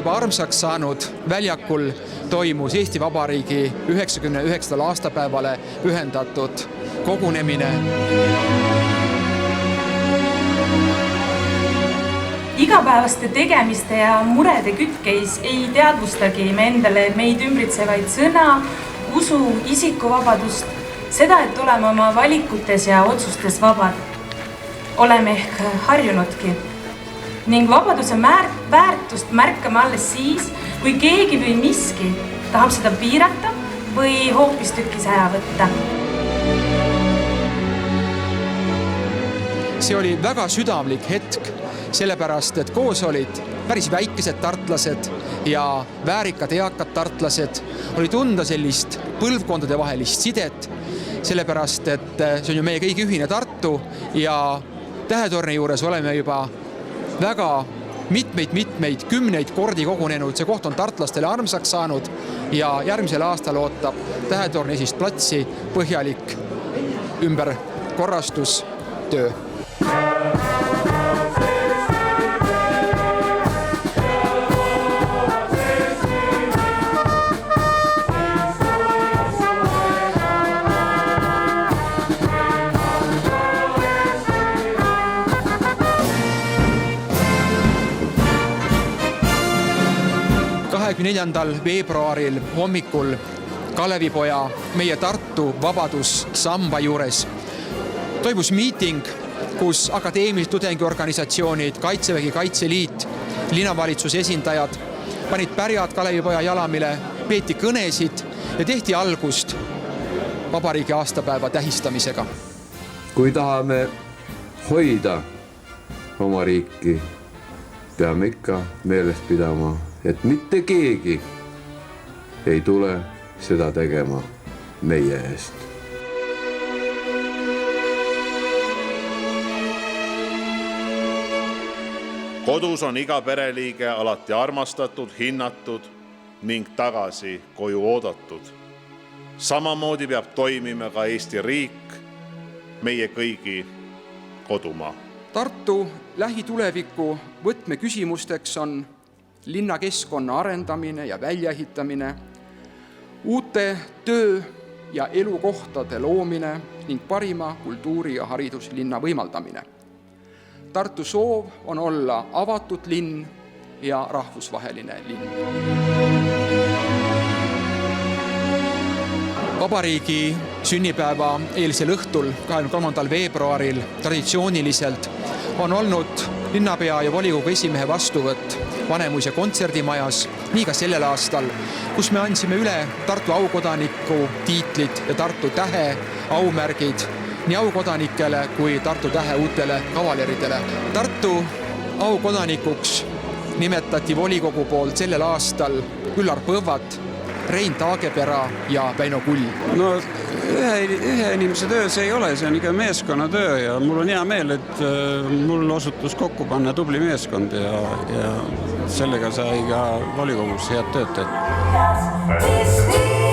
juba armsaks saanud väljakul toimus Eesti Vabariigi 99. aastapäevale pühendatud kogunemine. Igapäevaste tegemiste ja murede kütkeis ei teadvustagi me endale meid ümbritsevaid sõna, usu, isikuvabadust, seda, et oleme oma valikutes ja otsustes vabad. Oleme ehk harjunudki. Ning vabaduse väärtust märkame alles siis, kui keegi või miski tahab seda piirata või hoopistükkis ära võtta. See oli väga südamlik hetk, sellepärast, et koos olid päris väikesed tartlased ja väärikad eakad tartlased. Oli tunda sellist põlvkondade vahelist sidet, sellepärast, et see on ju meie kõigi ühine Tartu ja Tähetorni juures oleme juba väga mitmeid, kümneid kordi kogunenud. See koht on tartlastele armsaks saanud ja järgmisel aastal ootab Tähetorni esist platsi põhjalik ümberkorrastustöö. Veebruaril hommikul Kalevipoja meie Tartu Vabadussamba juures toimus miiting, kus akadeemilised tudengiorganisatsioonid, Kaitsevägi, Kaitseliit, linnavalitsuse esindajad panid pärjad Kalevipoja jalamile, peeti kõnesid ja tehti algust vabariigi aastapäeva tähistamisega. Kui tahame hoida oma riiki, peame ikka meeles pidama, et mitte keegi ei tule seda tegema meie eest. Kodus on iga pereliige alati armastatud, hinnatud ning tagasi koju oodatud. Samamoodi peab toimima ka Eesti riik, meie kõigi kodumaa. Tartu lähituleviku võtmeküsimusteks on linnakeskkonna arendamine ja väljaehitamine, uute töö- ja elukohtade loomine ning parima kultuuri- ja hariduslinna võimaldamine. Tartu soov on olla avatud linn ja rahvusvaheline linn. Vabariigi sünnipäeva eelsel õhtul 23. veebruaril traditsiooniliselt on olnud linnapea ja volikogu esimehe vastuvõtt Vanemuise kontserdimajas, nii ka sellel aastal, kus me andsime üle Tartu aukodaniku tiitlid ja Tartu tähe aumärgid nii aukodanikele kui Tartu tähe uutele kavaleridele. Tartu aukodanikuks nimetati volikogu poolt sellel aastal Üllar Põvat, Rein Taagepera ja Väino Kull. No ühe inimese töö see ei ole, see on ikka meeskonna töö ja mul on hea meel, et mul osutus kokku panna tubli meeskond ja sellega sai ka volikogus head tööd teha.